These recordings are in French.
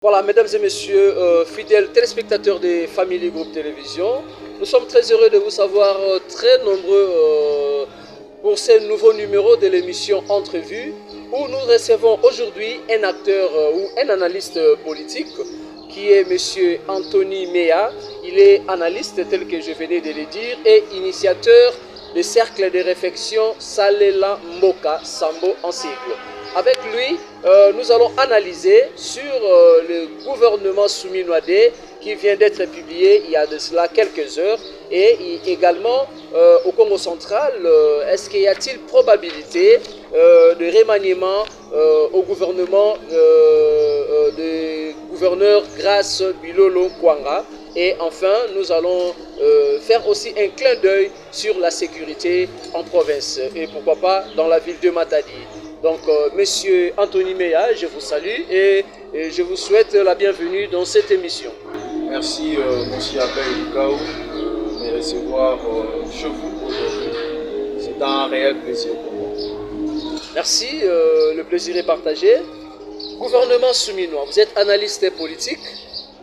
Voilà, mesdames et messieurs, fidèles téléspectateurs des Family Group Télévision, nous sommes très heureux de vous savoir très nombreux pour ce nouveau numéro de l'émission Entrevue, où nous recevons aujourd'hui un acteur ou un analyste politique qui est M. Anthony Meya. Il est analyste tel que je venais de le dire et initiateur du cercle de réflexion Salela Mboka Sambo en sigle. Avec lui, nous allons analyser sur le gouvernement Soumis Nouadé qui vient d'être publié il y a de cela quelques heures et également au Congo central, est-ce qu'il y a-t-il probabilité de remaniement au gouvernement de gouverneur Grace Bilolo Kwanga. Et enfin, nous allons faire aussi un clin d'œil sur la sécurité en province et pourquoi pas dans la ville de Matadi. Donc, Monsieur Anthony Meya, je vous salue et je vous souhaite la bienvenue dans cette émission. Merci, Monsieur Abel Lukaou, de me recevoir chez vous aujourd'hui. C'est un réel plaisir pour moi. Merci, le plaisir est partagé. Gouvernement souminois, vous êtes analyste politique.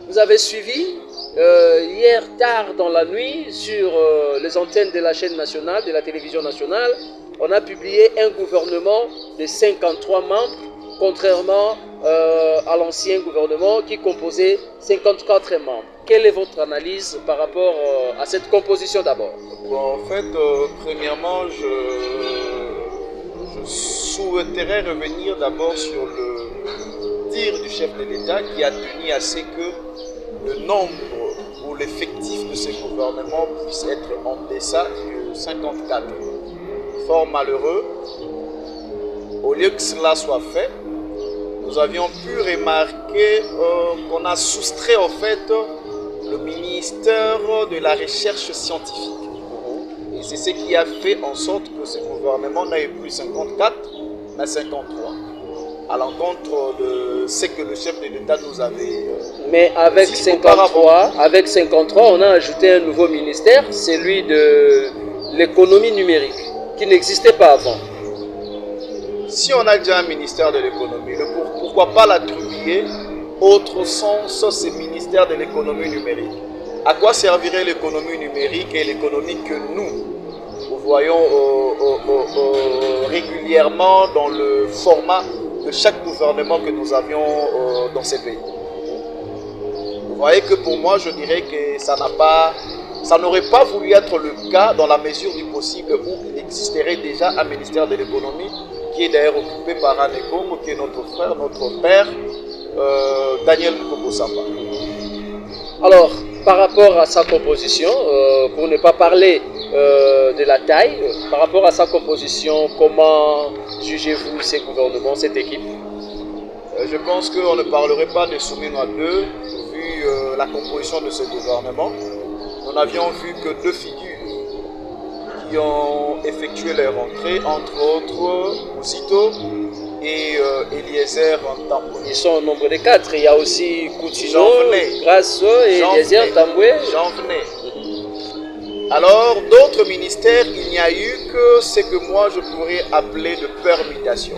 Vous avez suivi hier tard dans la nuit sur les antennes de la chaîne nationale, de la télévision nationale, on a publié un gouvernement de 53 membres, contrairement à l'ancien gouvernement qui composait 54 membres. Quelle est votre analyse par rapport à cette composition d'abord? Bon, en fait, premièrement, je souhaiterais revenir d'abord sur le tir du chef de l'État qui a tenu à ce que le nombre ou l'effectif de ce gouvernement puisse être en deçà de 54. Fort malheureux, au lieu que cela soit fait, nous avions pu remarquer qu'on a soustrait en fait le ministère de la recherche scientifique. Et c'est ce qui a fait en sorte que ce gouvernement n'ait plus 54, mais 53. À l'encontre de ce que le chef de l'État nous avait mais avec 53, on a ajouté un nouveau ministère, celui de l'économie numérique, qui n'existait pas avant. Si on a déjà un ministère de l'économie, pourquoi pas l'attribuer autre sens, ce ministère de l'économie numérique? À quoi servirait l'économie numérique et l'économie que nous voyons régulièrement dans le format de chaque gouvernement que nous avions dans ces pays? Vous voyez que pour moi, je dirais que ça n'aurait pas voulu être le cas dans la mesure du possible où il existerait déjà un ministère de l'économie qui est d'ailleurs occupé par un Ekongo, qui est notre frère, notre père, Daniel Mukoko Samba. Alors, par rapport à sa composition, pour ne pas parler de la taille, par rapport à sa composition, comment jugez-vous ces gouvernements, cette équipe? Je pense qu'on ne parlerait pas de Souminois 2, vu la composition de ce gouvernement. Nous n'avions vu que deux figures qui ont effectué leur entrée, entre autres Mouzito et Eliezer Ntambwe. Ils sont au nombre de 4. Il y a aussi Koutino, Grasso et Eliezer Ntambwe. J'en venais. Alors, d'autres ministères, il n'y a eu que ce que moi je pourrais appeler de permutation.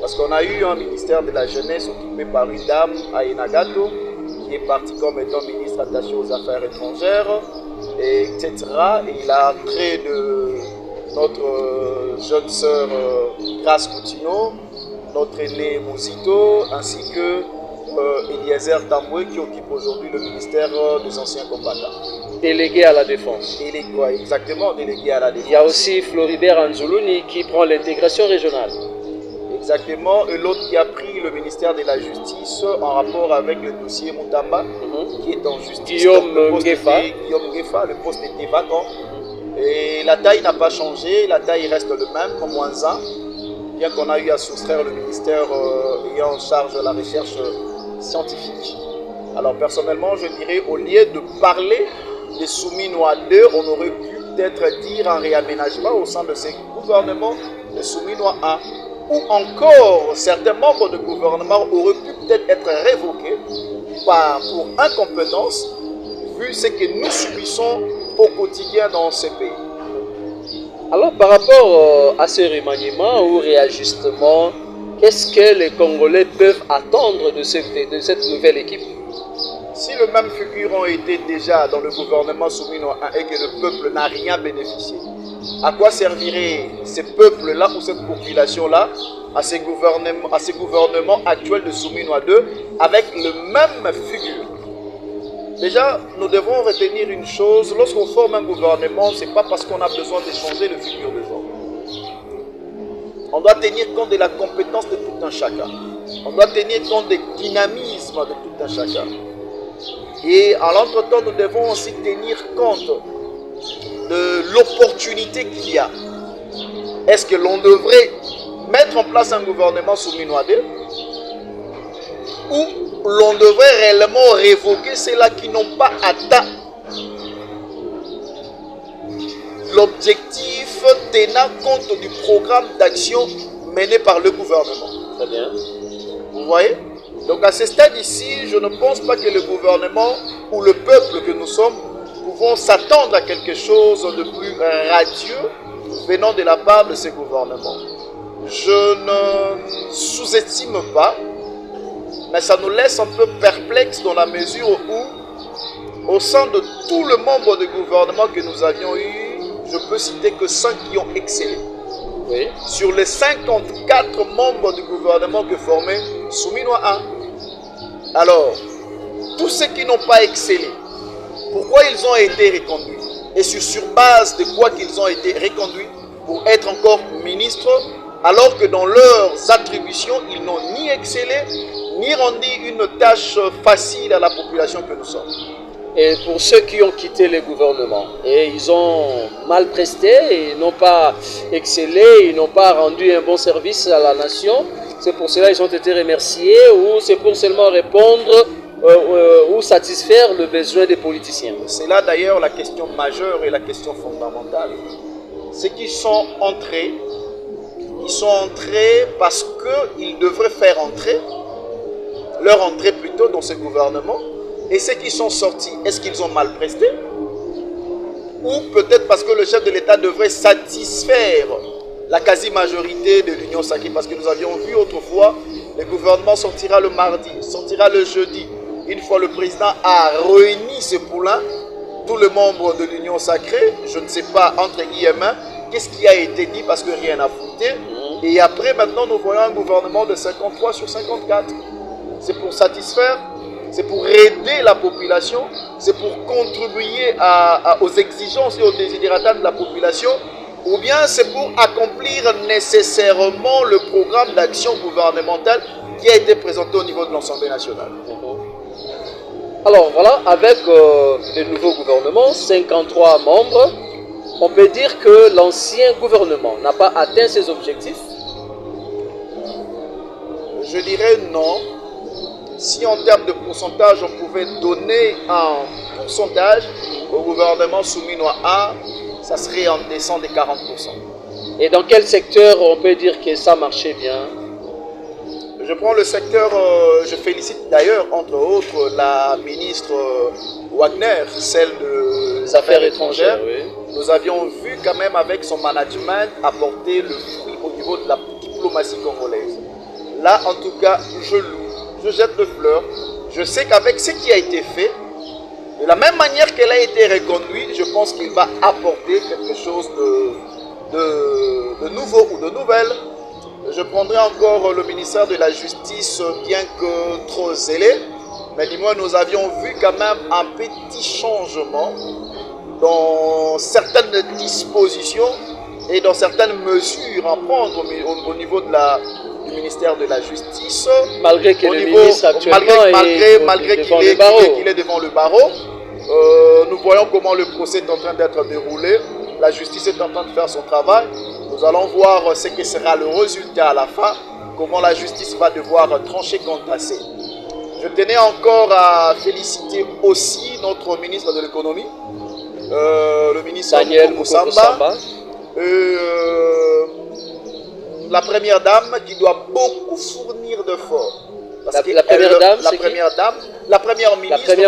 Parce qu'on a eu un ministère de la jeunesse occupé par une dame, Aïna Gato, qui est parti comme étant ministre attaché aux affaires étrangères, etc. Et il a créé de notre jeune sœur Grace Koutino, notre aîné Mouzito, ainsi que Eliezer Ntambwe qui occupe aujourd'hui le ministère des anciens combattants. Délégué à la défense. Exactement, délégué à la défense. Il y a aussi Floribert Anzoulouni qui prend l'intégration régionale. Exactement, et l'autre qui a pris le ministère de la Justice en rapport avec le dossier Moutamba, qui est en justice. Guillaume Ngefa, le poste était vacant. Et la taille n'a pas changé, la taille reste le même, comme moins 1, bien qu'on a eu à soustraire le ministère ayant en charge la recherche scientifique. Alors personnellement, je dirais, au lieu de parler des Souminois 2, on aurait pu peut-être dire un réaménagement au sein de ces gouvernements de Souminois 1. Ou encore, certains membres de gouvernement auraient pu peut-être être révoqués pour incompétence, vu ce que nous subissons au quotidien dans ces pays. Alors, par rapport à ce remaniement ou réajustement qu'est-ce que les Congolais peuvent attendre de cette nouvelle équipe? Si les mêmes figures ont été déjà dans le gouvernement Souminois 1 et que le peuple n'a rien bénéficié, à quoi servirait ces peuples-là ou cette population-là à ces gouvernements actuels de Souminois 2 avec le même figure? Déjà, nous devons retenir une chose, lorsqu'on forme un gouvernement, ce n'est pas parce qu'on a besoin de changer de figure de gens. On doit tenir compte de la compétence de tout un chacun. On doit tenir compte du dynamisme de tout un chacun. Et à l'entretemps, nous devons aussi tenir compte de l'opportunité qu'il y a. Est-ce que l'on devrait mettre en place un gouvernement Souminois 2 ou l'on devrait réellement révoquer ceux-là qui n'ont pas atteint l'objectif tenant compte du programme d'action mené par le gouvernement? Très bien. Vous voyez? Donc à ce stade ici, je ne pense pas que le gouvernement ou le peuple que nous sommes pouvons s'attendre à quelque chose de plus radieux venant de la part de ces gouvernements. Je ne sous-estime pas, mais ça nous laisse un peu perplexes dans la mesure où, au sein de tout le membre de gouvernement que nous avions eu, je peux citer que 5 qui ont excellé. Oui. Sur les 54 membres du gouvernement que formait Souminois 1. Alors, tous ceux qui n'ont pas excellé, pourquoi ils ont été reconduits? Et sur base de quoi qu'ils ont été reconduits pour être encore ministres, alors que dans leurs attributions, ils n'ont ni excellé, ni rendu une tâche facile à la population que nous sommes. Et pour ceux qui ont quitté le gouvernement, et ils ont mal presté, ils n'ont pas excellé, ils n'ont pas rendu un bon service à la nation, c'est pour cela qu'ils ont été remerciés, ou c'est pour seulement répondre ou satisfaire le besoin des politiciens? C'est là d'ailleurs la question majeure et la question fondamentale. Ceux qui sont entrés, ils sont entrés parce qu'ils devraient faire entrer, leur entrée plutôt dans ce gouvernement. Et ceux qui sont sortis, est-ce qu'ils ont mal presté? Ou peut-être parce que le chef de l'État devrait satisfaire la quasi-majorité de l'Union sacrée? Parce que nous avions vu autrefois, le gouvernement sortira le mardi, sortira le jeudi. Une fois le président a réuni ce poulain, tous les membres de l'Union sacrée, je ne sais pas, entre guillemets, qu'est-ce qui a été dit parce que rien n'a fouté. Et après, maintenant, nous voyons un gouvernement de 53 sur 54. C'est pour satisfaire? C'est pour aider la population, c'est pour contribuer aux exigences et aux désirata de la population, ou bien c'est pour accomplir nécessairement le programme d'action gouvernementale qui a été présenté au niveau de l'Assemblée nationale. Alors voilà, avec le nouveau gouvernement, 53 membres, on peut dire que l'ancien gouvernement n'a pas atteint ses objectifs? Je dirais non. Si en termes de pourcentage, on pouvait donner un pourcentage au gouvernement Souminois 1, ça serait en descend des 40%. Et dans quel secteur on peut dire que ça marchait bien? Je prends le secteur, je félicite d'ailleurs, entre autres, la ministre Wagner, celle des Affaires étrangères. Oui. Nous avions vu quand même avec son management apporter le fruit au niveau de la diplomatie congolaise. Là, en tout cas, je loue. Je jette de fleurs. Je sais qu'avec ce qui a été fait, de la même manière qu'elle a été reconduite, je pense qu'il va apporter quelque chose de nouveau ou de nouvelle. Je prendrai encore le ministère de la Justice, bien que trop zélé, mais dis-moi, nous avions vu quand même un petit changement dans certaines dispositions et dans certaines mesures à prendre au niveau de du ministère de la Justice, malgré que le ministre actuellement malgré qu'il est devant le barreau. Nous voyons comment le procès est en train d'être déroulé. La justice est en train de faire son travail. Nous allons voir ce que sera le résultat à la fin, comment la justice va devoir trancher quant à ça. Je tenais encore à féliciter aussi notre ministre de l'économie, le ministre Daniel Moussamba. La première dame qui doit beaucoup fournir d'efforts. La première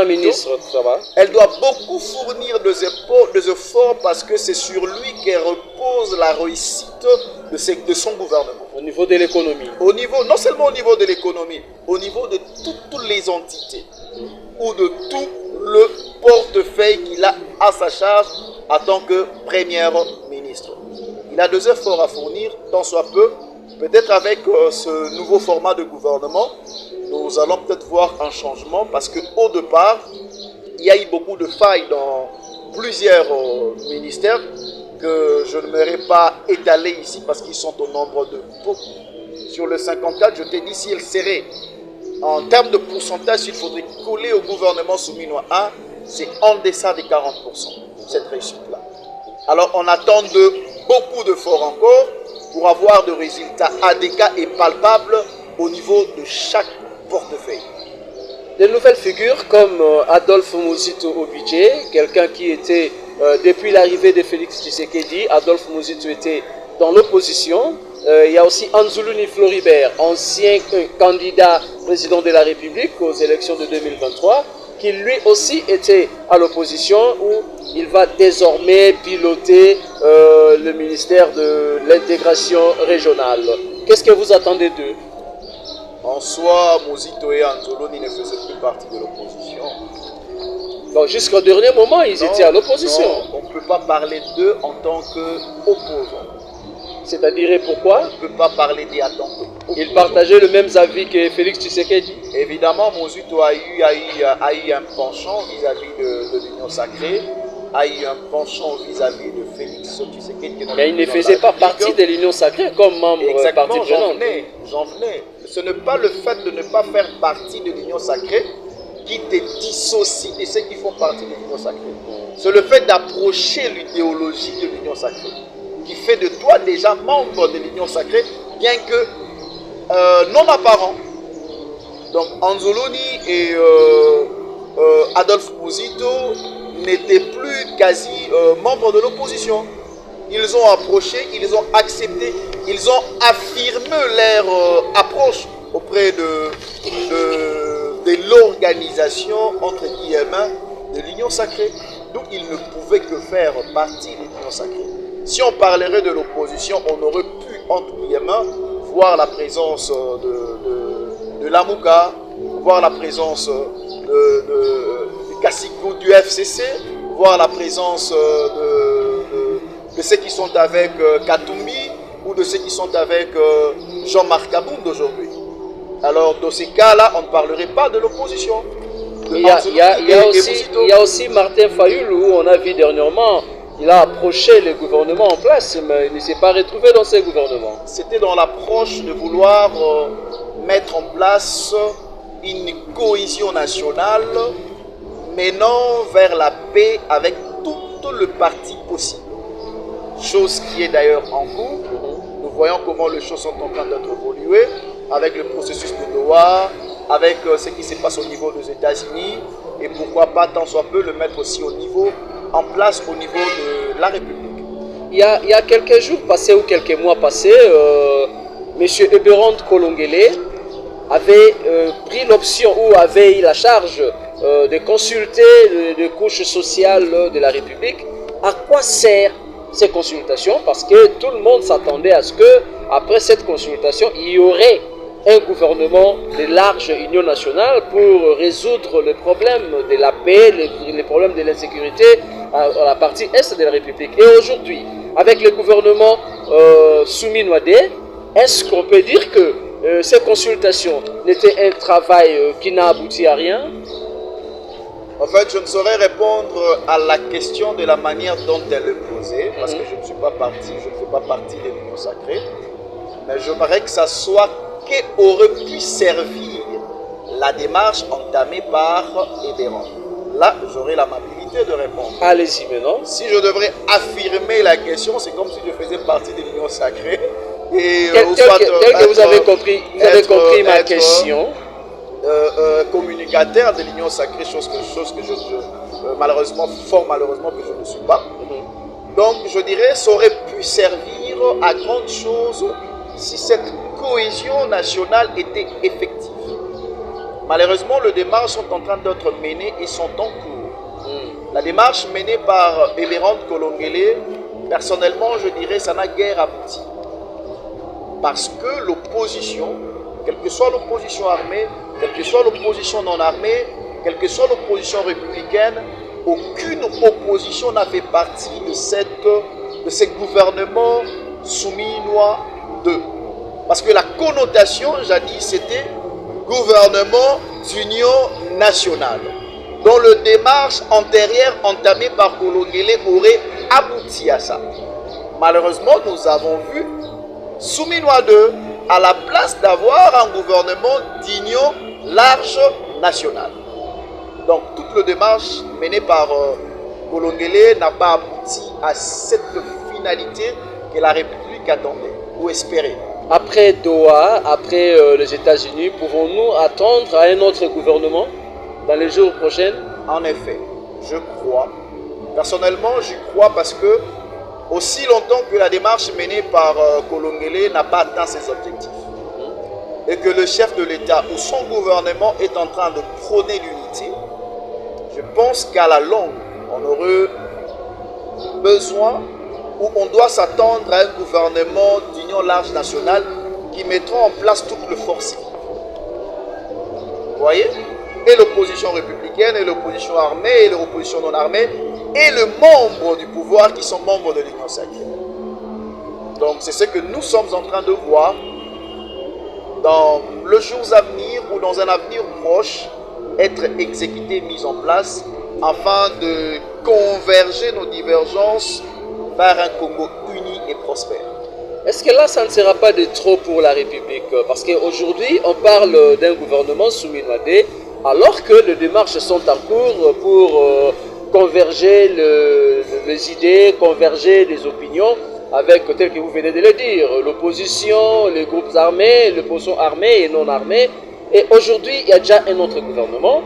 ministre, ça va. Elle doit beaucoup fournir des efforts parce que c'est sur lui qu'elle repose la réussite de son gouvernement. niveau de l'économie. Non seulement au niveau de l'économie, au niveau de toutes les entités ou de tout le portefeuille qu'il a à sa charge en tant que Premier ministre. Il a 2 efforts à fournir, tant soit peu. Peut-être avec ce nouveau format de gouvernement, nous allons peut-être voir un changement parce qu'au départ, il y a eu beaucoup de failles dans plusieurs ministères que je ne m'aurais pas étalé ici parce qu'ils sont au nombre de beaucoup. Sur le 54, je t'ai dit s'il serait en termes de pourcentage, s'il faudrait coller au gouvernement souminois 1, c'est en deçà de 40%, cette réussite-là. Alors on attend beaucoup d'efforts encore pour avoir des résultats adéquats et palpables au niveau de chaque portefeuille. De nouvelles figures comme Adolphe Muzito Obidje, quelqu'un qui était, depuis l'arrivée de Félix Tshisekedi, Adolphe Muzito était dans l'opposition. Il y a aussi Anzuluni Floribert, ancien candidat président de la République aux élections de 2023, qui lui aussi était à l'opposition, où il va désormais piloter le ministère de l'intégration régionale. Qu'est-ce que vous attendez d'eux? En soi, Muzito et Anzoloni ne faisaient plus partie de l'opposition. Donc jusqu'au dernier moment, ils étaient à l'opposition. On ne peut pas parler d'eux en tant qu'opposants. C'est-à-dire pourquoi? On ne peut pas parler d'eux en tant qu'opposants. Ils partageaient le même avis que Félix Tshisekedi. Évidemment, Muzito a eu un penchant vis-à-vis de l'Union sacrée, a eu un penchant vis-à-vis de Félix Tshisekedi. Mais il ne faisait pas partie de l'Union sacrée comme membre partie prenante. J'en venais. Ce n'est pas le fait de ne pas faire partie de l'Union sacrée qui te dissocie de ceux qui font partie de l'Union sacrée. C'est le fait d'approcher l'idéologie de l'Union sacrée qui fait de toi déjà membre de l'Union sacrée, bien que non apparent. Donc Anzoloni et Adolphe Muzito n'étaient plus quasi membres de l'opposition. Ils ont approché, ils ont accepté, ils ont affirmé leur approche auprès de l'organisation, entre guillemets, de l'Union sacrée. Donc ils ne pouvaient que faire partie de l'Union sacrée. Si on parlerait de l'opposition, on aurait pu, entre guillemets, voir la présence de Lamouka, voir la présence de Kassikou du FCC, voir la présence de ceux qui sont avec Katumbi ou de ceux qui sont avec Jean-Marc Aboum d'aujourd'hui. Alors dans ces cas-là, on ne parlerait pas de l'opposition. Il y a aussi Martin Fayulu, où on a vu dernièrement, il a approché le gouvernement en place, mais il ne s'est pas retrouvé dans ces gouvernements. C'était dans l'approche de vouloir mettre en place une cohésion nationale menant vers la paix avec tout le parti possible. Chose qui est d'ailleurs en cours. Nous voyons comment les choses sont en train d'être évoluées avec le processus de Doha, avec ce qui se passe au niveau des États-Unis et pourquoi pas tant soit peu le mettre aussi en place au niveau de la République. Il y a quelques jours passés ou quelques mois passés, M. Eberhard Kolongele avait pris l'option ou avait eu la charge de consulter les couches sociales de la République. À quoi servent ces consultations? Parce que tout le monde s'attendait à ce que, après cette consultation, il y aurait un gouvernement de large union nationale pour résoudre les problèmes de la paix, les problèmes de l'insécurité à la partie est de la République. Et aujourd'hui, avec le gouvernement souminois-dé, est-ce qu'on peut dire que ces consultations n'étaient un travail qui n'a abouti à rien? En fait, je ne saurais répondre à la question de la manière dont elle est posée, parce que je ne suis pas parti, je ne fais pas partie de l'Union sacrée, mais j'aimerais que ça soit qu'aurait pu servir la démarche entamée par Eberhard. Là, j'aurai l'amabilité de répondre. Allez-y maintenant. Si je devrais affirmer la question, c'est comme si je faisais partie de l'Union sacrée. Et tel que vous avez compris ma question. Communicateur de l'Union sacrée, chose que malheureusement, fort malheureusement que je ne suis pas. Donc je dirais ça aurait pu servir à grande chose si cette cohésion nationale était effective. Malheureusement, les démarches sont en train d'être menées et sont en cours. La démarche menée par Eberhard Kolongele, personnellement, je dirais, ça n'a guère abouti. parce que l'opposition, quelle que soit l'opposition armée, quelle que soit l'opposition non armée, quelle que soit l'opposition républicaine, aucune opposition n'a fait partie de ces gouvernements souminois 2. Parce que la connotation, jadis, c'était gouvernement d'union nationale, dont le démarche antérieure entamée par Kolongele aurait abouti à ça. Malheureusement, nous avons vu Souminois 2 à la place d'avoir un gouvernement d'union large nationale. Donc toute la démarche menée par Kolongele n'a pas abouti à cette finalité que la République attendait ou espérait. Après Doha, après les États-Unis, pouvons-nous attendre à un autre gouvernement dans les jours prochains? En effet, je crois. Personnellement, j'y crois parce que aussi longtemps que la démarche menée par Kolongele n'a pas atteint ses objectifs et que le chef de l'État ou son gouvernement est en train de prôner l'unité, je pense qu'à la longue, on aurait besoin ou on doit s'attendre à un gouvernement d'union large nationale qui mettra en place toutes les forces civiles. Vous voyez? Et l'opposition républicaine, et l'opposition armée, et l'opposition non armée, et les membres du pouvoir qui sont membres de l'Union sacrée. Donc c'est ce que nous sommes en train de voir dans les jours à venir ou dans un avenir proche, être exécuté, mis en place, afin de converger nos divergences vers un Congo uni et prospère. Est-ce que là, ça ne sera pas de trop pour la République? Parce qu'aujourd'hui, on parle d'un gouvernement souminois, alors que les démarches sont en cours pour converger les idées, converger les opinions avec, tel que vous venez de le dire, l'opposition, les groupes armés, l'opposition armée et non armée. Et aujourd'hui, il y a déjà un autre gouvernement.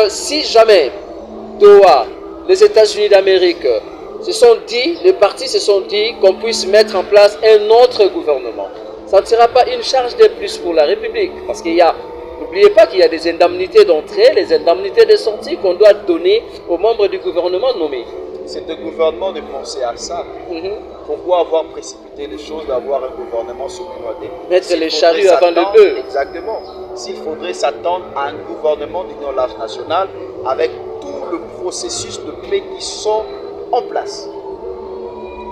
Si jamais Doha, les États-Unis d'Amérique, les partis se sont dit qu'on puisse mettre en place un autre gouvernement, ça ne sera pas une charge de plus pour la République. Parce qu'il y a, n'oubliez pas qu'il y a des indemnités d'entrée, les indemnités de sortie qu'on doit donner aux membres du gouvernement nommés. C'est au gouvernement de penser à ça. Pourquoi avoir précipité les choses d'avoir un gouvernement souminois? Mettre les charrues avant le bœuf. Exactement. S'il faudrait s'attendre à un gouvernement d'union large nationale avec tout le processus de paix qui sont en place,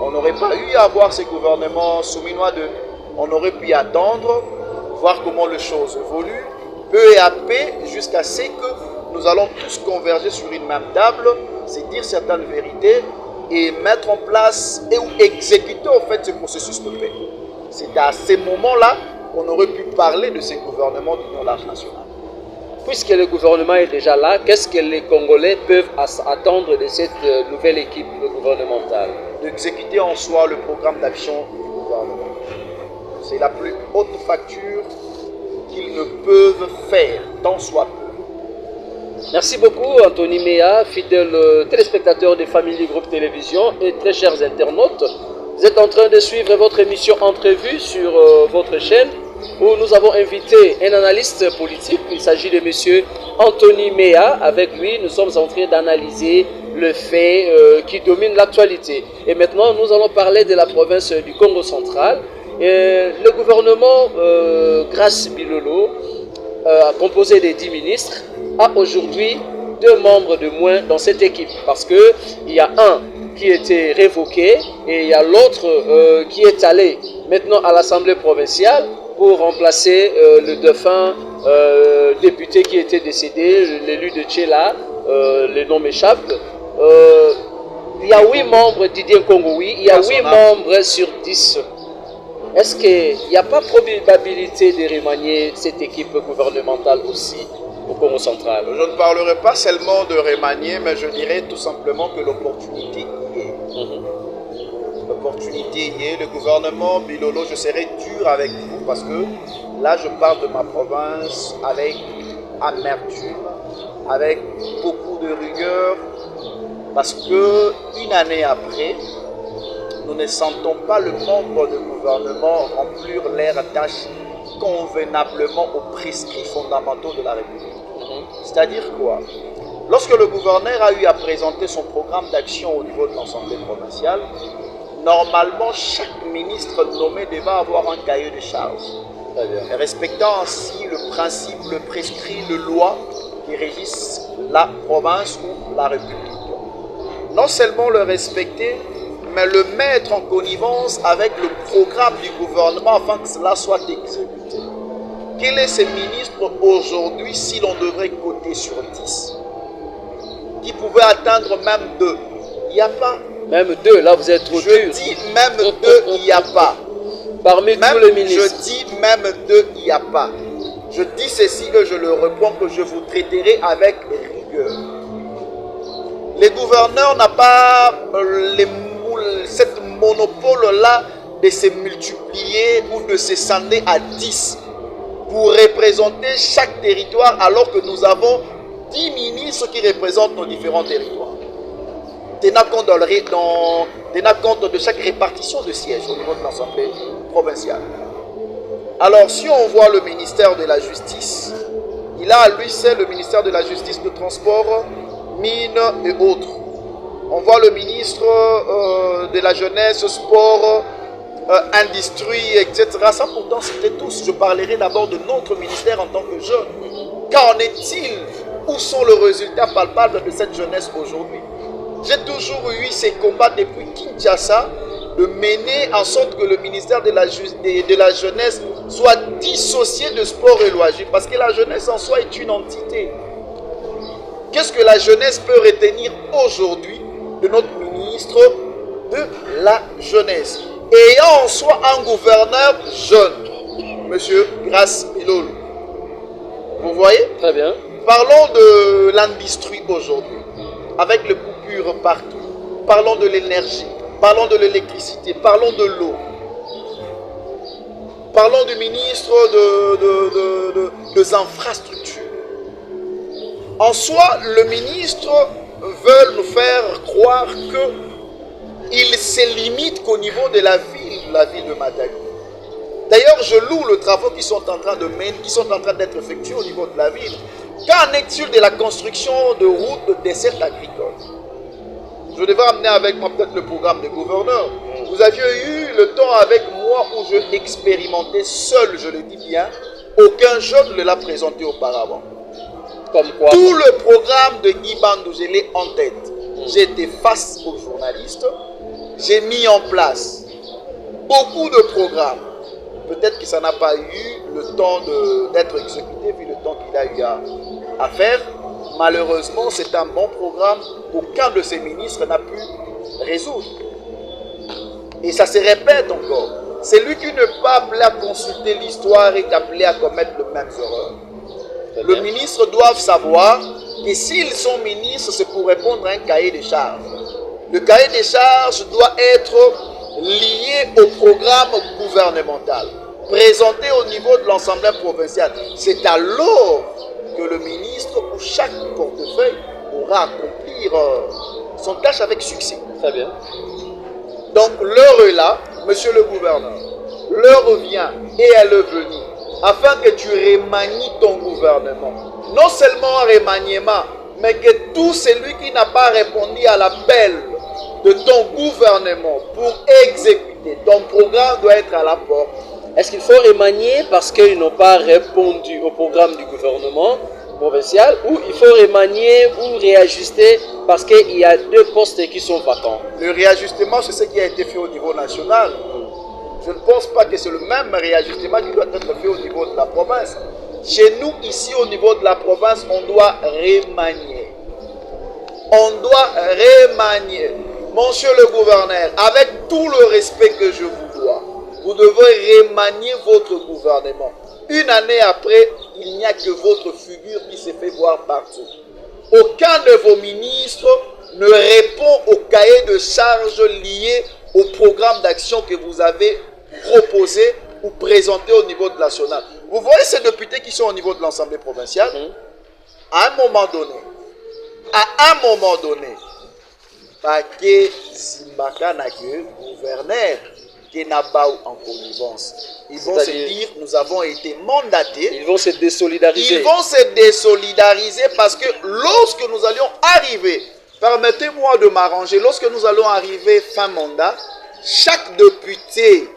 on n'aurait pas eu à avoir ces gouvernements souminois 2. On aurait pu attendre, voir comment les choses évoluent, peu à peu, jusqu'à ce que nous allons tous converger sur une même table, c'est dire certaines vérités et mettre en place et ou exécuter en fait ce processus de paix. C'est à ces moments-là qu'on aurait pu parler de ces gouvernements d'union large nationale. Puisque le gouvernement est déjà là, qu'est-ce que les Congolais peuvent attendre de cette nouvelle équipe gouvernementale? D'exécuter en soi le programme d'action du gouvernement. C'est la plus haute facture qu'ils ne peuvent faire, tant soit peu. Merci beaucoup Anthony Mea, fidèle téléspectateur de Family Group Télévision et très chers internautes. Vous êtes en train de suivre votre émission Entrevue sur votre chaîne où nous avons invité un analyste politique. Il s'agit de monsieur Anthony Mea. Avec lui, nous sommes en train d'analyser le fait qui domine l'actualité. Et maintenant, nous allons parler de la province du Congo central. Le gouvernement Grace Bilolo, composé de 10 ministres, a aujourd'hui 2 membres de moins dans cette équipe. Parce qu'il y a un qui était révoqué et il y a l'autre qui est allé maintenant à l'Assemblée provinciale pour remplacer le défunt député qui était décédé, l'élu de Tchela, le nom m'échappe. Il y a 8 membres, Didier Kongoui, il y a 8 membres sur 10. Est-ce qu'il n'y a pas probabilité de remanier cette équipe gouvernementale aussi au Congo central? Je ne parlerai pas seulement de remanier, mais je dirais tout simplement que l'opportunité y est. L'opportunité y est. Le gouvernement Bilolo, je serai dur avec vous parce que là, je parle de ma province avec amertume, avec beaucoup de rigueur, parce que une année après, nous ne sentons pas le membre de gouvernement remplir leurs tâches convenablement aux prescrits fondamentaux de la République. C'est-à-dire quoi? Lorsque le gouverneur a eu à présenter son programme d'action au niveau de l'Assemblée provinciale, normalement, chaque ministre nommé devait avoir un cahier de charges. Très bien. Respectant ainsi le principe, le prescrit, le loi qui régissent la province ou la République. Non seulement le respecter, mais le mettre en connivence avec le programme du gouvernement afin que cela soit exécuté. Quel est ce ministre aujourd'hui, si l'on devrait coter sur 10, qui pouvait atteindre même 2? Il n'y a pas. Même 2, là vous êtes trop dur. Je dis même 2, il n'y a pas. Parmi Même, tous les ministres. je dis même 2, il n'y a pas. Je dis ceci et je le reprends que je vous traiterai avec rigueur. Les gouverneurs n'ont pas cette monopole-là de se multiplier ou de se scinder à 10 pour représenter chaque territoire alors que nous avons 10 ministres qui représentent nos différents territoires. Tenant compte de chaque répartition de sièges au niveau de l'Assemblée provinciale. Alors, si on voit le ministère de la Justice, il a à lui seul le ministère de la Justice, de Transport, Mines et autres. On voit le ministre de la Jeunesse, Sport, Industrie, etc. Ça, pourtant, c'était tous. Je parlerai d'abord de notre ministère en tant que jeune. Qu'en est-il? Où sont les résultats palpables de cette jeunesse aujourd'hui? J'ai toujours eu ces combats depuis Kinshasa de mener en sorte que le ministère de la Jeunesse soit dissocié de sport et loisirs. Parce que la jeunesse en soi est une entité. Qu'est-ce que la jeunesse peut retenir aujourd'hui de notre ministre de la Jeunesse? Ayant en soi un gouverneur jeune, Monsieur Grace Milolo. Vous voyez? Très bien. Parlons de l'industrie aujourd'hui, avec les coupures partout. Parlons de l'énergie, parlons de l'électricité, parlons de l'eau. Parlons du ministre des infrastructures. En soi, le ministre veut nous faire croire qu'il se limite qu'au niveau de la ville de Matadi. D'ailleurs, je loue les travaux qui sont en train d'être effectués au niveau de la ville. Qu'en est-il de la construction de routes de dessert agricole? Je devais amener avec moi peut-être le programme des gouverneurs. Vous aviez eu le temps avec moi où je expérimentais seul, je le dis bien. Aucun jeune ne l'a présenté auparavant. Comme quoi? Tout le programme de Guy Bandou, je l'ai en tête. J'ai été face aux journalistes. J'ai mis en place beaucoup de programmes. Peut-être que ça n'a pas eu le temps d'être exécuté, vu le temps qu'il a eu à faire. Malheureusement, c'est un bon programme qu'aucun de ces ministres n'a pu résoudre. Et ça se répète encore. C'est lui qui n'est pas appelé à consulter l'histoire et appelé à commettre les mêmes erreurs. Le ministre doit savoir que s'ils sont ministres, c'est pour répondre à un cahier de charges. Le cahier de charges doit être lié au programme gouvernemental, présenté au niveau de l'Assemblée provinciale. C'est alors que le ministre, pour chaque portefeuille, pourra accomplir son tâche avec succès. Très bien. Donc l'heure est là, monsieur le gouverneur. L'heure vient et elle est venue, afin que tu remanies ton gouvernement. Non seulement un remaniement, mais que tout celui qui n'a pas répondu à l'appel de ton gouvernement pour exécuter ton programme doit être à la porte. Est-ce qu'il faut remanier parce qu'ils n'ont pas répondu au programme du gouvernement provincial, ou il faut remanier ou réajuster parce qu'il y a 2 postes qui sont vacants? Le réajustement, c'est ce qui a été fait au niveau national. Je ne pense pas que c'est le même réajustement qui doit être fait au niveau de la province. Chez nous, ici, au niveau de la province, on doit remanier. On doit remanier. Monsieur le gouverneur, avec tout le respect que je vous dois, vous devez remanier votre gouvernement. Une année après, il n'y a que votre figure qui se fait voir partout. Aucun de vos ministres ne répond au cahier de charges lié au programme d'action que vous avez proposé ou présenté au niveau de national. Vous voyez ces députés qui sont au niveau de l'Assemblée provinciale, à un moment donné, pas que Zimbaka n'a que gouverneur, qui n'a pas en connivence. Ils vont se dire, nous avons été mandatés. Ils vont se désolidariser. Ils vont se désolidariser parce que lorsque nous allions arriver, permettez-moi de m'arranger, lorsque nous allons arriver fin mandat, chaque député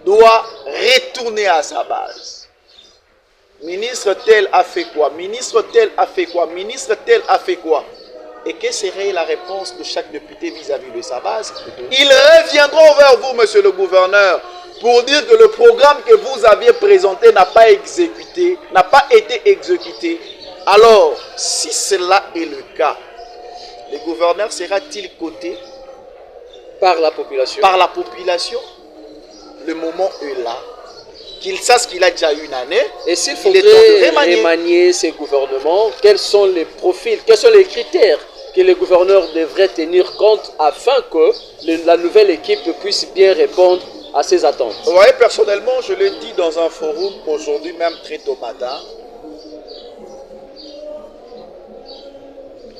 doit retourner à sa base. Ministre tel a fait quoi? Ministre tel a fait quoi? Ministre tel a fait quoi? Et quelle serait la réponse de chaque député vis-à-vis de sa base? Ils reviendront vers vous, monsieur le gouverneur, pour dire que le programme que vous aviez présenté n'a pas exécuté, n'a pas été exécuté. Alors, si cela est le cas, le gouverneur sera-t-il coté par la population? Par la population. Le moment est là. Qu'il sache qu'il a déjà une année. Et s'il faudrait remanier ces gouvernements, quels sont les profils, quels sont les critères que les gouverneurs devraient tenir compte afin que la nouvelle équipe puisse bien répondre à ces attentes? Vous voyez, personnellement, je l'ai dit dans un forum aujourd'hui, même très tôt matin,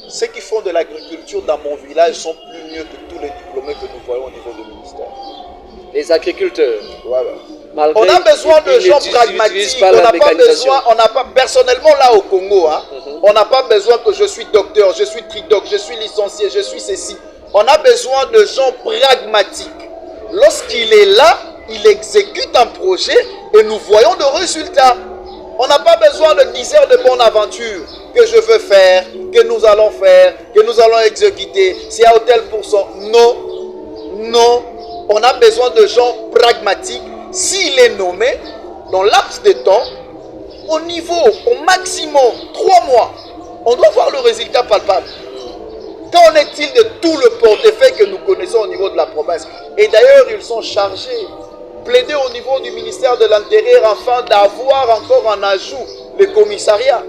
ceux qui font de l'agriculture dans mon village sont plus mieux que tous les diplômés que nous voyons au niveau du ministère. Les agriculteurs. Voilà. Malgré on a besoin de gens pragmatiques. On n'a pas, personnellement là au Congo, hein, on n'a pas besoin que je suis docteur, je suis tridoc, je suis licencié, je suis ceci. On a besoin de gens pragmatiques. Lorsqu'il est là, il exécute un projet et nous voyons de résultats. On n'a pas besoin de diseurs de bonne aventure que je veux faire, que nous allons faire, que nous allons exécuter. C'est à tel pourcent. Non, non. On a besoin de gens pragmatiques. S'il est nommé, dans laps de temps, au niveau, au maximum, 3 mois, on doit voir le résultat palpable. Qu'en est-il de tout le portefeuille que nous connaissons au niveau de la province? Et d'ailleurs, ils sont chargés, plaider au niveau du ministère de l'Intérieur afin d'avoir encore en ajout le commissariat.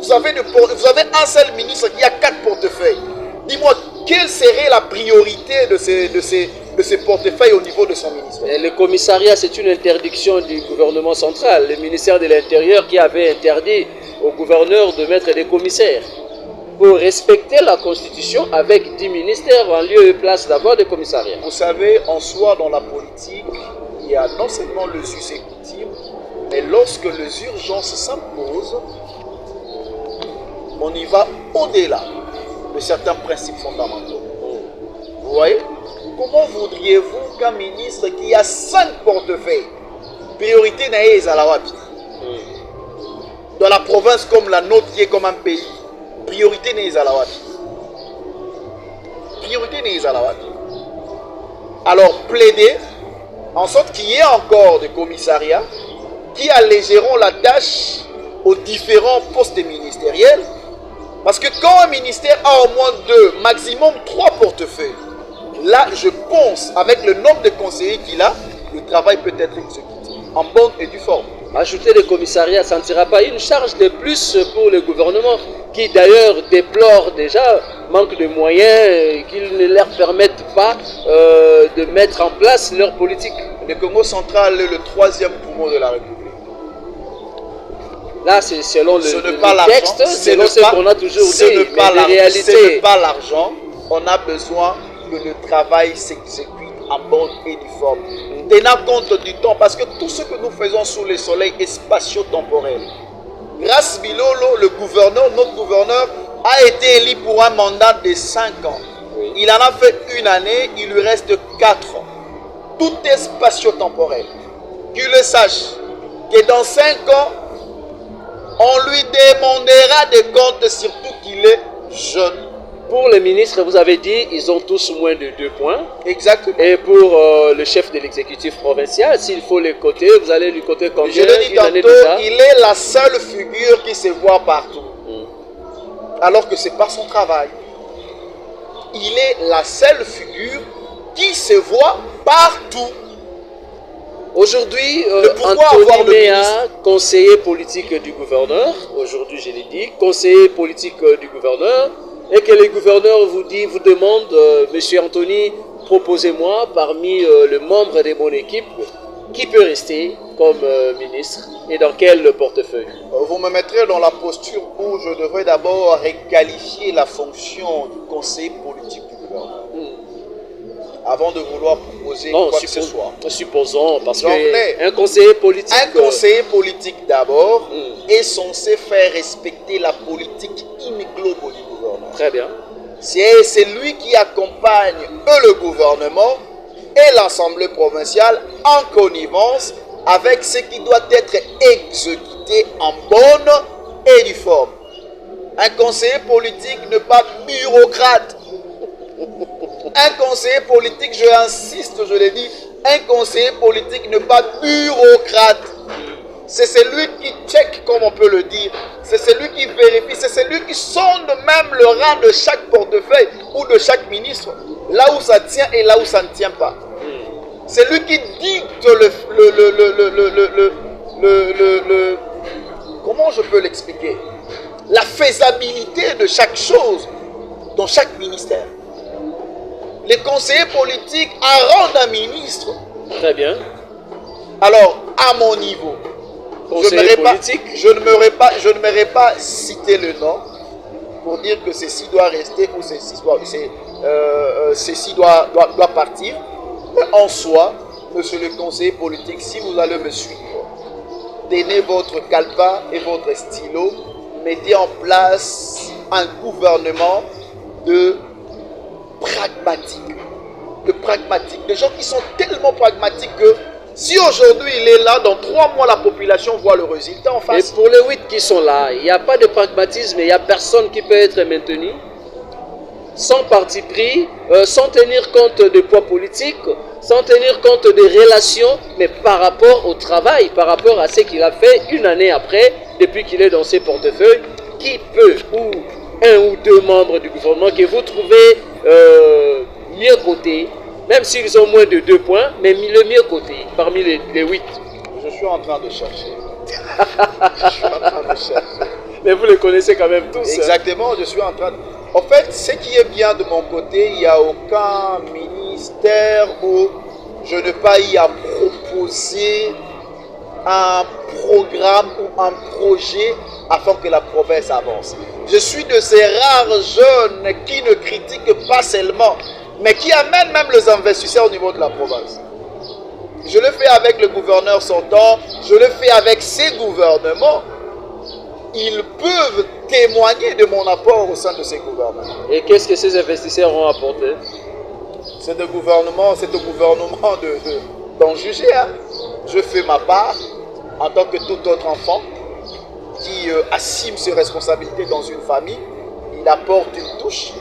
Vous avez un seul ministre qui a 4 portefeuilles. Dis-moi, quelle serait la priorité de ces portefeuilles au niveau de son ministère? Et le commissariat, c'est une interdiction du gouvernement central. Le ministère de l'Intérieur qui avait interdit au gouverneur de mettre des commissaires. Pour respecter la Constitution avec 10 ministères en lieu et place d'avoir des commissariats. Vous savez, en soi, dans la politique, il y a non seulement le us et coutume, mais lorsque les urgences s'imposent, on y va au-delà de certains principes fondamentaux. Vous voyez? Comment voudriez-vous qu'un ministre qui a 5 portefeuilles, priorité n'est à la wapi, dans la province comme la nôtre qui est comme un pays, priorité n'est à la wapi, priorité n'est à la wapi. Alors plaider en sorte qu'il y ait encore des commissariats qui allégeront la tâche aux différents postes ministériels. Parce que quand un ministère a au moins 2, maximum 3 portefeuilles, là, je pense, avec le nombre de conseillers qu'il a, le travail peut être exécuté en bonne et due forme. Ajouter des commissariats, ça ne sera pas une charge de plus pour le gouvernement, qui d'ailleurs déplore déjà manque de moyens, qu'ils ne leur permettent pas de mettre en place leur politique. Le Congo central est le 3e poumon de la République. Là, c'est selon le texte, selon ce qu'on a toujours dit, mais les réalités. Ce n'est pas l'argent, on a besoin que le travail s'exécute en bonne et due forme. Tenant compte du temps, parce que tout ce que nous faisons sous le soleil est spatio-temporel. Grâce Bilolo, le gouverneur, notre gouverneur, a été élu pour un mandat de 5 ans. Oui. Il en a fait une année, il lui reste 4 ans. Tout est spatio-temporel. Qu'il le sache, que dans 5 ans, on lui demandera des comptes, surtout qu'il est jeune. Pour les ministres, vous avez dit, ils ont tous moins de 2 points. Exactement. Et pour le chef de l'exécutif provincial, s'il faut les coter, vous allez lui coter combien? Je le dis tantôt, il est la seule figure qui se voit partout. Alors que ce n'est pas son travail. Il est la seule figure qui se voit partout. Aujourd'hui, Anthony Méa, conseiller politique du gouverneur, aujourd'hui je l'ai dit, conseiller politique du gouverneur, et que le gouverneur vous demande, Monsieur Anthony, proposez-moi parmi les membres de mon équipe, qui peut rester comme ministre et dans quel portefeuille? Vous me mettrez dans la posture où je devrais d'abord requalifier la fonction du conseiller politique du gouverneur. Avant de vouloir proposer quoi que ce soit. Supposons, parce qu'un conseiller politique... Un conseiller politique d'abord est censé faire respecter la politique in globo du gouvernement. Très bien. C'est lui qui accompagne le gouvernement et l'Assemblée provinciale en connivence avec ce qui doit être exécuté en bonne et due forme. Un conseiller politique n'est pas bureaucrate. Un conseiller politique, je insiste, je l'ai dit, un conseiller politique n'est pas bureaucrate. C'est celui qui check, comme on peut le dire. C'est celui qui vérifie. C'est celui qui sonde même le rang de chaque portefeuille ou de chaque ministre. Là où ça tient et là où ça ne tient pas. C'est lui qui dicte comment je peux l'expliquer? La faisabilité de chaque chose dans chaque ministère. Les conseillers politiques rendent un ministre. Très bien. Alors, à mon niveau, je ne m'aurais pas cité le nom pour dire que ceci doit rester ou ceci doit partir. Mais en soi, monsieur le conseiller politique, si vous allez me suivre, tenez votre calepin et votre stylo, mettez en place un gouvernement de pragmatiques, des gens qui sont tellement pragmatiques que si aujourd'hui il est là, dans 3 mois la population voit le résultat en face. Et pour les 8 qui sont là, il n'y a pas de pragmatisme, il n'y a personne qui peut être maintenu sans parti pris, sans tenir compte des poids politiques, sans tenir compte des relations, mais par rapport au travail, par rapport à ce qu'il a fait une année après, depuis qu'il est dans ses portefeuilles, qui peut, ou un ou deux membres du gouvernement que vous trouvez mieux cotés, même s'ils ont moins de 2 points, mais le mieux coté parmi les 8. Je suis en train de chercher. Je suis en train de chercher. Mais vous les connaissez quand même tous. Exactement, je suis en train de... En fait, ce qui est bien de mon côté, il n'y a aucun ministère où je n'ai pas eu à proposer un programme ou un projet afin que la province avance. Je suis de ces rares jeunes qui ne critiquent pas seulement, mais qui amènent même les investisseurs au niveau de la province. Je le fais avec le gouverneur sortant, je le fais avec ces gouvernements. Ils peuvent témoigner de mon apport au sein de ces gouvernements. Et qu'est-ce que ces investisseurs ont apporté? C'est au gouvernement d'en juger. Hein. Je fais ma part en tant que tout autre enfant qui assume ses responsabilités dans une famille. Il apporte une touche.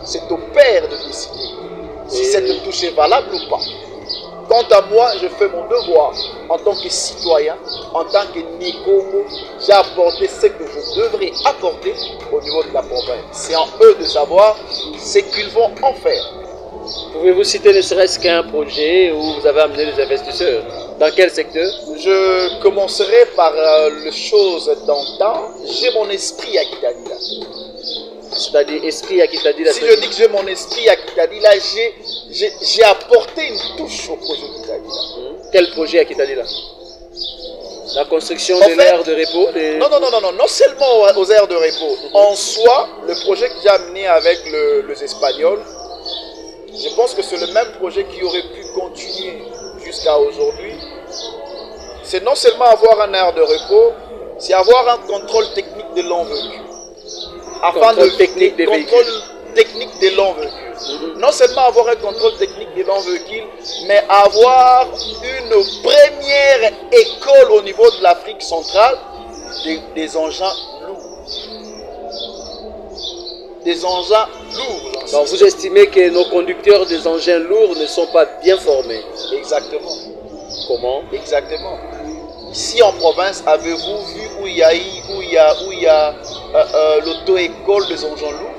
C'est au père de décider si cette touche est valable ou pas. Quant à moi, je fais mon devoir en tant que citoyen, en tant que Nikomo. J'ai apporté ce que je devrais apporter au niveau de la province. C'est en eux de savoir ce qu'ils vont en faire. Pouvez-vous citer ne serait-ce qu'un projet où vous avez amené des investisseurs? Dans quel secteur? Je commencerai par les choses d'antan. J'ai mon esprit à Kitadila. C'est-à-dire esprit à Kitadila. Si je dis que j'ai mon esprit à Kitadila, j'ai apporté une touche au projet Kitadila. Quel projet à Kitadila? La construction de l'aire de repos Non seulement aux aires de repos. En soi, le projet que j'ai amené avec les Espagnols, je pense que c'est le même projet qui aurait pu continuer jusqu'à aujourd'hui. C'est non seulement avoir un aire de repos, c'est avoir un contrôle technique de long véhicule. Contrôle technique des véhicules. Technique de long véhicule. Non seulement avoir un contrôle technique de long véhicule, mais avoir une première école au niveau de l'Afrique centrale des engins lourds. Des engins lourds. Donc vous estimez que nos conducteurs des engins lourds ne sont pas bien formés? Exactement. Comment? Exactement. Ici en province, avez-vous vu où il y a l'auto-école des engins lourds?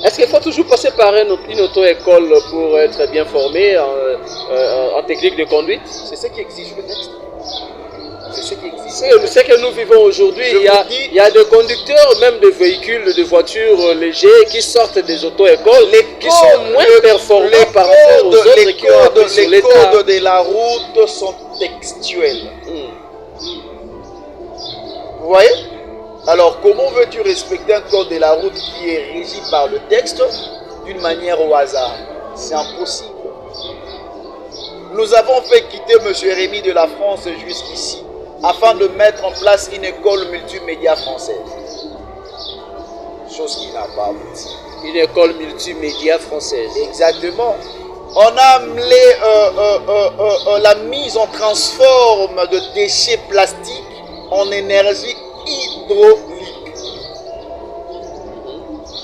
Est-ce qu'il faut toujours passer par une auto-école pour être bien formé en technique de conduite? C'est ce qui exige le texte. C'est ce qui exige. C'est que nous vivons aujourd'hui. Il y a des conducteurs, même de véhicules, de voitures légers, qui sortent des auto-écoles, qui sont moins performants par rapport aux autres qui ont appris sur l'État. Les codes de la route sont textuels. Vous voyez? Alors, comment veux-tu respecter un code de la route qui est régi par le texte d'une manière au hasard? C'est impossible. Nous avons fait quitter M. Rémy de la France jusqu'ici afin de mettre en place une école multimédia française. Chose qui n'a pas abouti. Une école multimédia française. Exactement. On a amené la mise en transforme de déchets plastiques en énergie hydraulique.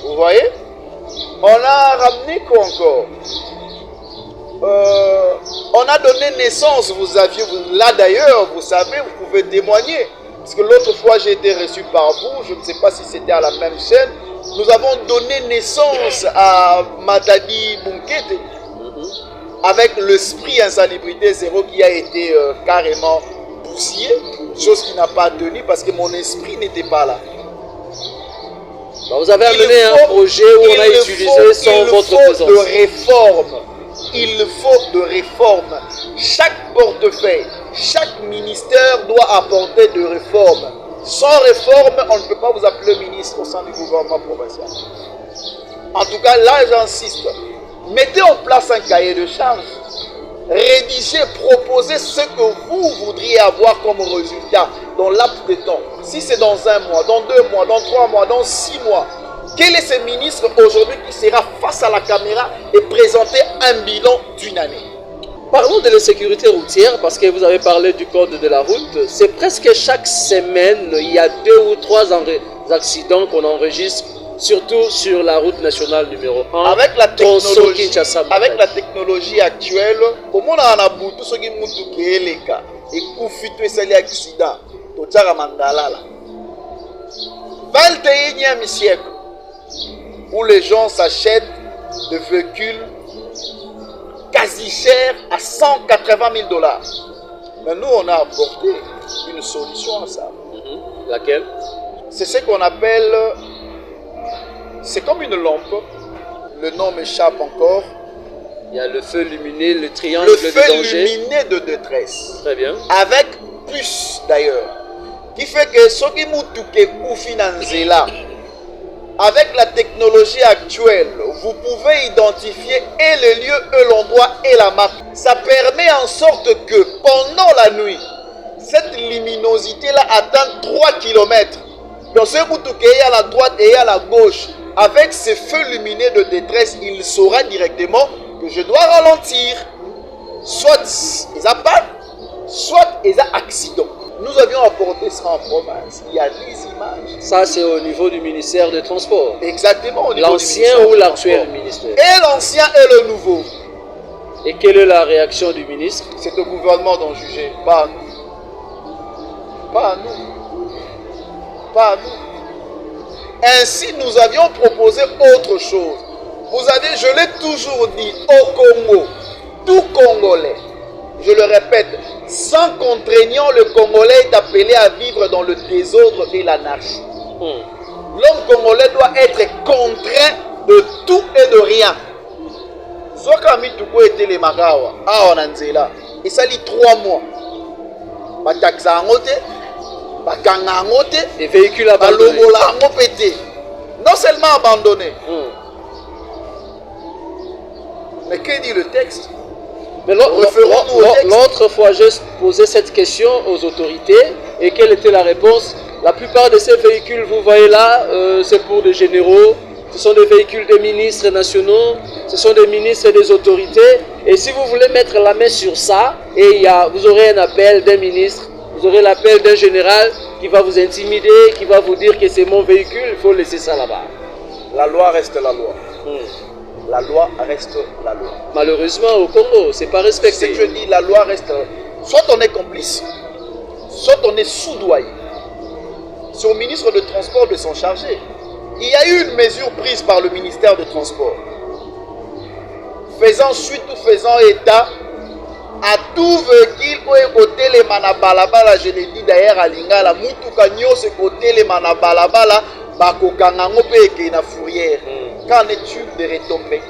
Vous voyez? On a ramené quoi encore? On a donné naissance, là d'ailleurs, vous savez, vous pouvez témoigner. Parce que l'autre fois, j'ai été reçu par vous, je ne sais pas si c'était à la même chaîne. Nous avons donné naissance à Matadi Bunkete avec l'esprit insalubrité zéro qui a été carrément bousillé, chose qui n'a pas tenu parce que mon esprit n'était pas là. Donc vous avez amené un projet où on a utilisé sans votre présence. Il faut de réformes. Chaque portefeuille, chaque ministère doit apporter de réformes. Sans réforme, on ne peut pas vous appeler ministre au sein du gouvernement provincial. En tout cas, là, j'insiste. Mettez en place un cahier de charges. Rédigez, proposez ce que vous voudriez avoir comme résultat dans laps de temps. Si c'est dans 1 mois, dans 2 mois, dans 3 mois, dans 6 mois. Quel est ce ministre aujourd'hui qui sera face à la caméra et présenter un bilan d'une année? Parlons de la sécurité routière parce que vous avez parlé du code de la route. C'est presque chaque semaine, il y a 2 ou 3 accidents qu'on enregistre, surtout sur la route nationale numéro 1. Avec la technologie actuelle, comment on a beaucoup ce qui nous est les cas et confite ces accidents, tout ça mandala là. 21e siècle où les gens s'achètent des véhicules quasi chers à 180 000 $. Mais nous, on a apporté une solution à ça. Laquelle? C'est ce qu'on appelle... C'est comme une lampe. Le nom m'échappe encore. Il y a le feu lumineux, le triangle de danger. Le feu lumineux de détresse. Très bien. Avec puce d'ailleurs. Qui fait que ce qui m'a là, avec la technologie actuelle, vous pouvez identifier et le lieu, et l'endroit, et la marque. Ça permet en sorte que pendant la nuit, cette luminosité-là atteint 3 km. Donc ce qui est à la droite et à la gauche, avec ces feux lumineux de détresse, il saura directement que je dois ralentir. Soit ils appellent, soit ils ont accident. Nous avions apporté ça en province. Il y a des images. Ça, c'est au niveau du ministère des Transports. Exactement, au niveau l'ancien ou l'actuel ministère? Et l'ancien et le nouveau. Et quelle est la réaction du ministre? C'est au gouvernement d'en juger, pas à nous. Pas à nous. Pas à nous. Ainsi, nous avions proposé autre chose. Vous avez, je l'ai toujours dit, au Congo, tout Congolais, je le répète, sans contraignant, le Congolais est appelé à vivre dans le désordre et l'anarchie. L'homme congolais doit être contraint de tout et de rien. Zokami Tuko était les Magawa, on en est là. Et ça lit 3 mois. Bataxa angote, bakanga angote, des véhicules abandonnés. Non seulement abandonnés. Mais que dit le texte? Mais l'autre fois, j'ai posé cette question aux autorités et quelle était la réponse? La plupart de ces véhicules, vous voyez là, c'est pour des généraux, ce sont des véhicules des ministres nationaux, ce sont des ministres et des autorités. Et si vous voulez mettre la main sur ça, vous aurez un appel d'un ministre, vous aurez l'appel d'un général qui va vous intimider, qui va vous dire que c'est mon véhicule, il faut laisser ça là-bas. La loi reste la loi. La loi reste la loi. Malheureusement, au Congo, c'est pas respecté. C'est que je dis, la loi reste... Soit on est complice, soit on est soudoyé. C'est au ministre de Transport de s'en charger. Il y a eu une mesure prise par le ministère de Transport. Faisant suite ou faisant état à tout véhicule où est côté les manabalabala, je l'ai dit d'ailleurs à Lingala, Moutuka Nyos côté les manabalabala, Bakokangango pe na fourrière. Qu'en est-il de retomber?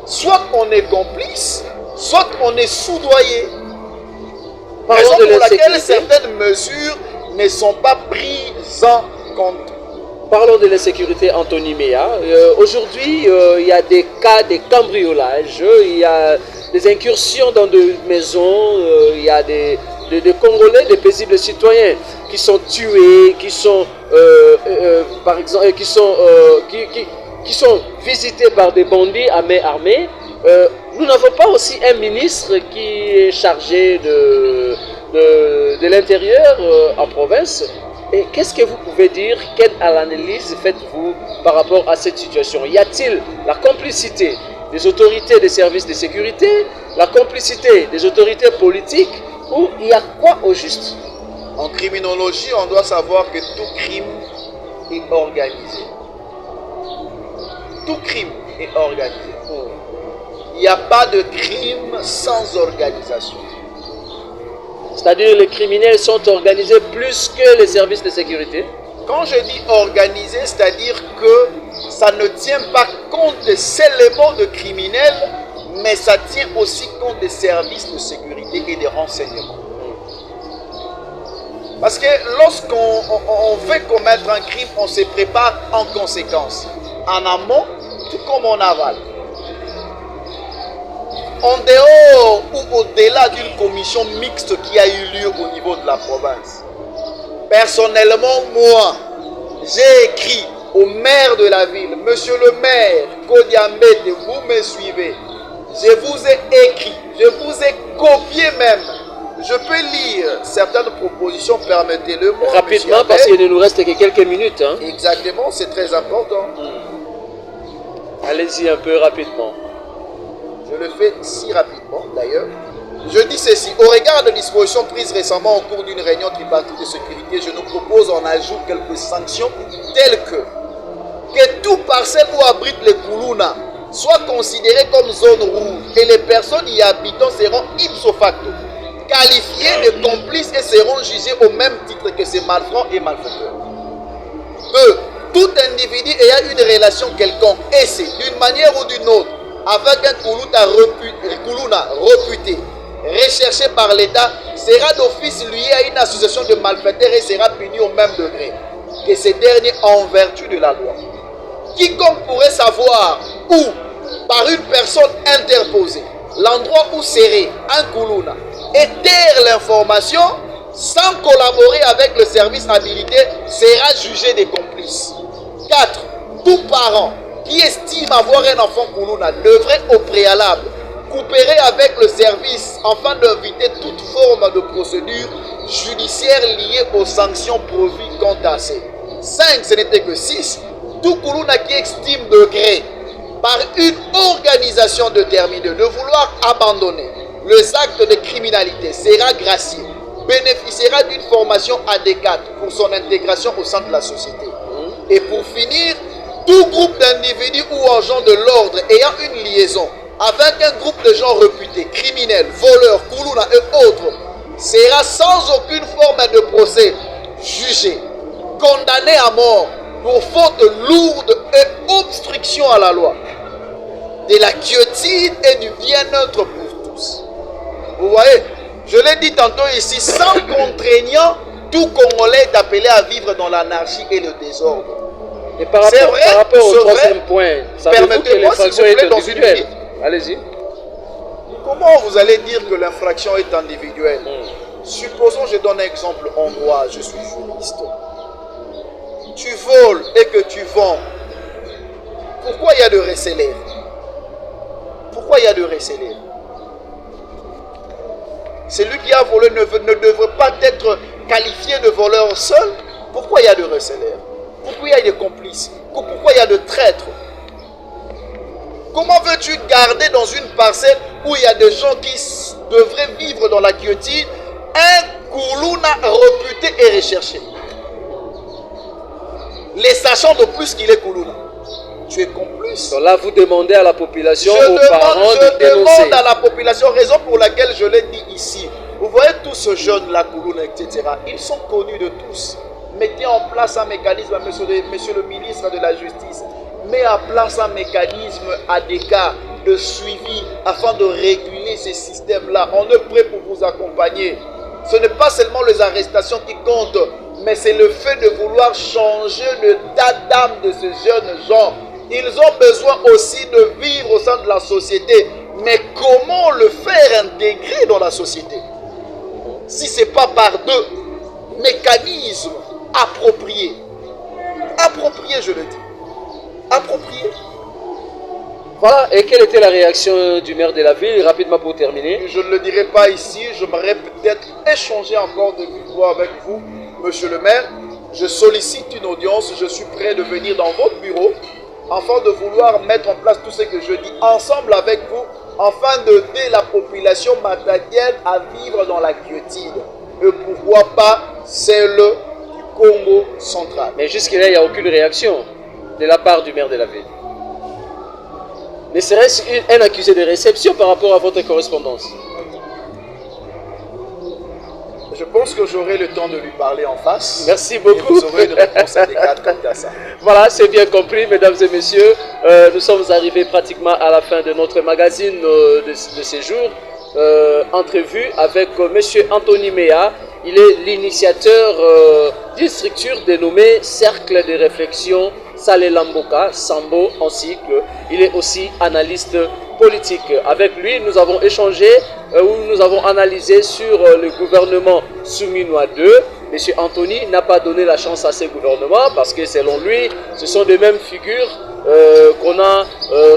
Soit on est complice, soit on est soudoyé. Raison pour laquelle certaines mesures ne sont pas prises en compte. Parlons de l'insécurité, Anthony Mea. Aujourd'hui, il y a des cas de cambriolage, il y a des incursions dans des maisons, il y a des Congolais, des paisibles citoyens qui sont tués, qui sont par exemple, qui sont visités par des bandits à main armée. Nous n'avons pas aussi un ministre qui est chargé de l'intérieur en province. Et qu'est-ce que vous pouvez dire, quelle analyse faites-vous par rapport à cette situation? Y a-t-il la complicité des autorités des services de sécurité, la complicité des autorités politiques, ou il y a quoi au juste? En criminologie, on doit savoir que tout crime est organisé. Tout crime est organisé. Il n'y a pas de crime sans organisation. C'est-à-dire les criminels sont organisés plus que les services de sécurité? Quand je dis organisé, c'est-à-dire que ça ne tient pas compte des éléments de criminels, mais ça tient aussi compte des services de sécurité et des renseignements. Parce que lorsqu'on veut commettre un crime, on se prépare en conséquence. En amont, tout comme en aval. En dehors ou au-delà d'une commission mixte qui a eu lieu au niveau de la province, personnellement, moi, j'ai écrit au maire de la ville, monsieur le maire, Kodiambete, vous me suivez. Je vous ai écrit, je vous ai copié même. Je peux lire certaines propositions, permettez-le-moi. Rapidement, parce qu'il ne nous reste que quelques minutes. Hein. Exactement, c'est très important. Allez-y un peu rapidement. Je le fais si rapidement d'ailleurs. Je dis ceci, au regard de dispositions prises récemment au cours d'une réunion tripartite de sécurité, je nous propose en ajout quelques sanctions telles que tout parcelle où abrite les Koulouna soit considéré comme zone rouge et les personnes y habitant seront ipso facto qualifiées de complices et seront jugées au même titre que ces malfrats et malfaiteurs. 2. Tout individu ayant une relation quelconque, et c'est d'une manière ou d'une autre, avec un Koulouna réputé, recherché par l'État, sera d'office lié à une association de malfaiteurs et sera puni au même degré que ces derniers en vertu de la loi. Quiconque pourrait savoir où, par une personne interposée, l'endroit où serait un Koulouna et taire l'information sans collaborer avec le service habilité sera jugé des complices. 4. Tout parent qui estime avoir un enfant Koulouna devrait au préalable coopérer avec le service afin d'éviter toute forme de procédure judiciaire liée aux sanctions prévues quant à ces. 5. Ce n'était que 6. Tout Koulouna qui estime de gré par une organisation déterminée de vouloir abandonner les actes de criminalité sera gracié, bénéficiera d'une formation adéquate pour son intégration au sein de la société. Et pour finir, tout groupe d'individus ou agents de l'ordre ayant une liaison avec un groupe de gens réputés, criminels, voleurs, Koulouna et autres, sera sans aucune forme de procès jugé, condamné à mort pour faute lourde et obstruction à la loi, de la quiétude et du bien-être pour tous. Vous voyez, je l'ai dit tantôt ici, sans contraignant, tout Congolais est appelé à vivre dans l'anarchie et le désordre. Et par rapport au troisième point, savez-vous que l'infraction est individuelle? Allez-y. Comment vous allez dire que l'infraction est individuelle? Supposons, je donne un exemple hongrois, je suis juriste. Tu voles et que tu vends. Pourquoi il y a de recelaires? Pourquoi il y a de recelaires? Celui qui a volé ne devrait pas être qualifié de voleur seul. Pourquoi il y a de recelaires? Pourquoi il y a des complices? Pourquoi il y a de traîtres? Comment veux-tu garder dans une parcelle où il y a des gens qui devraient vivre dans la quiétude un Koulouna réputé et recherché, les sachant de plus qu'il est Koulouna? Tu es complice. Donc là, vous demandez à la population, aux parents de dénoncer. Je demande à la population, raison pour laquelle je l'ai dit ici. Vous voyez tous ces jeunes-là, Koulouna, etc. Ils sont connus de tous. Mettez en place un mécanisme, monsieur le ministre de la Justice. Met en place un mécanisme adéquat de suivi afin de réguler ces systèmes-là. On est prêt pour vous accompagner. Ce n'est pas seulement les arrestations qui comptent, mais c'est le fait de vouloir changer l'état d'âme de ces jeunes gens. Ils ont besoin aussi de vivre au sein de la société. Mais comment le faire intégrer dans la société? Si ce n'est pas par deux mécanismes appropriés. Appropriés, je le dis. Appropriés. Voilà, et quelle était la réaction du maire de la ville, rapidement pour terminer? Je ne le dirai pas ici, j'aimerais peut-être échanger encore de vive voix avec vous, monsieur le maire. Je sollicite une audience, je suis prêt de venir dans votre bureau afin de vouloir mettre en place tout ce que je dis ensemble avec vous, afin d'aider la population matadienne à vivre dans la quiétude. Et pourquoi pas celle du Congo central. Mais jusque-là, il n'y a aucune réaction de la part du maire de la ville. Ne serait-ce un accusé de réception par rapport à votre correspondance? Je pense que j'aurai le temps de lui parler en face. Merci beaucoup. Et vous aurez une réponse adéquate quant à ça. Voilà, c'est bien compris, mesdames et messieurs. Nous sommes arrivés pratiquement à la fin de notre magazine de ces jours. Entrevue avec monsieur Anthony Mea. Il est l'initiateur d'une structure dénommée Cercle de réflexion Salé Lamboka, Sambo en cycle. Il est aussi analyste politique. Avec lui, nous avons échangé, où nous avons analysé sur le gouvernement Souminois 2. Monsieur Anthony n'a pas donné la chance à ces gouvernements parce que selon lui, ce sont des mêmes figures qu'on a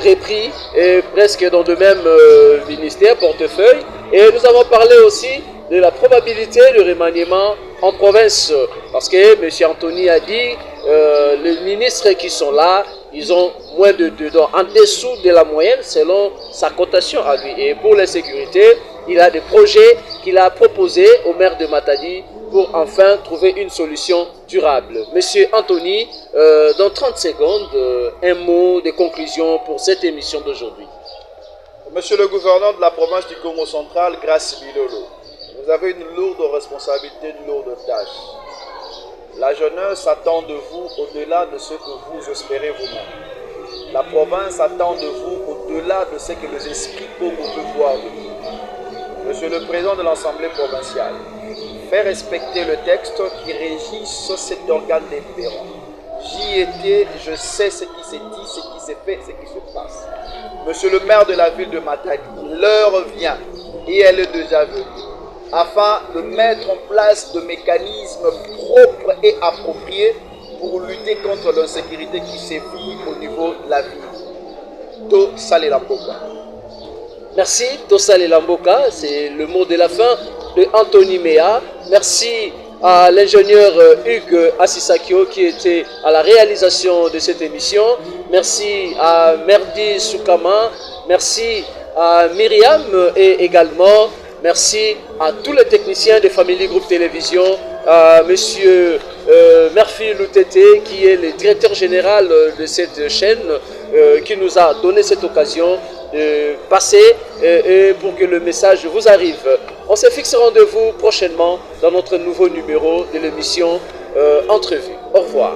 repris et presque dans de mêmes ministères, portefeuilles. Et nous avons parlé aussi de la probabilité de remaniement en province. Parce que M. Anthony a dit, les ministres qui sont là, ils ont moins de 2 ans, en dessous de la moyenne selon sa cotation à lui. Et pour la sécurité, il a des projets qu'il a proposés au maire de Matadi pour enfin trouver une solution durable. Monsieur Anthony, dans 30 secondes, un mot de conclusion pour cette émission d'aujourd'hui. Monsieur le gouverneur de la province du Congo central, Grace Bilolo, vous avez une lourde responsabilité, une lourde tâche. La jeunesse attend de vous au-delà de ce que vous espérez vous-même. La province attend de vous au-delà de ce que les esprits Congo peuvent voir de vous. Monsieur le président de l'Assemblée provinciale, faites respecter le texte qui régit cet organe délibérant. J'y étais, je sais ce qui s'est dit, ce qui s'est fait, ce qui se passe. Monsieur le maire de la ville de Matadi, l'heure vient, et elle est déjà venue, afin de mettre en place de mécanismes propres et appropriés pour lutter contre l'insécurité qui sévit au niveau de la ville. To Salé Lamboka. Merci, To Salé Lamboka, c'est le mot de la fin de Anthony Mea. Merci à l'ingénieur Hugues Assisakio qui était à la réalisation de cette émission. Merci à Merdi Soukama. Merci à Myriam et également merci à tous les techniciens de Family Group Télévision, à monsieur Murphy Loutete qui est le directeur général de cette chaîne qui nous a donné cette occasion de passer et pour que le message vous arrive. On se fixe rendez-vous prochainement dans notre nouveau numéro de l'émission Entrevue. Au revoir.